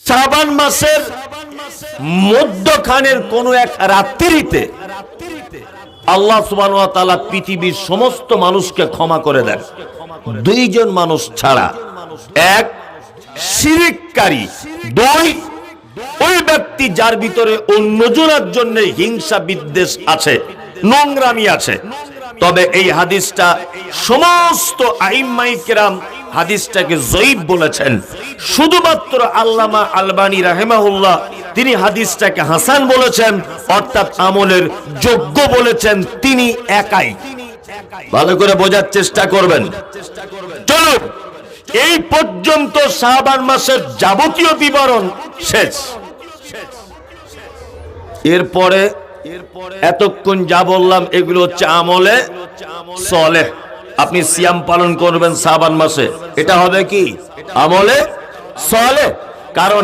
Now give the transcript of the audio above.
শাবান মাসের মধ্যখানের কোন এক রাত্রিতে আল্লাহ সুবহানাহু ওয়া তাআলা পৃথিবীর সমস্ত মানুষকে ক্ষমা করে দেন, দুইজন মানুষ ছাড়া। এক, শিরিককারী। দুই, ওই ব্যক্তি যার ভিতরে অন্যজনের জন্য হিংসা বিদ্বেষ আছে, নোংরামি আছে। তবে এই হাদিসটা সমস্ত আইম্মায়ে কেরাম হাদিসটাকে যঈফ বলেছেন। শুধুমাত্র আল্লামা আলবানী রাহিমাহুল্লাহ তিনি হাদিসটাকে হাসান বলেছেন, অর্থাৎ আমলের যোগ্য বলেছেন তিনি একাই। ভালো করে বোঝার চেষ্টা করবেন। চলুন, এই পর্যন্ত শাবান মাসের যাবতীয় বিবরণ শেষ। এরপরে এতক্ষণ যা বললাম এগুলো হচ্ছে আমলে সলেহ। আপনি সিয়াম পালন করবেন শাবান মাসে, এটা হবে কি আমলে সলেহ। কারণ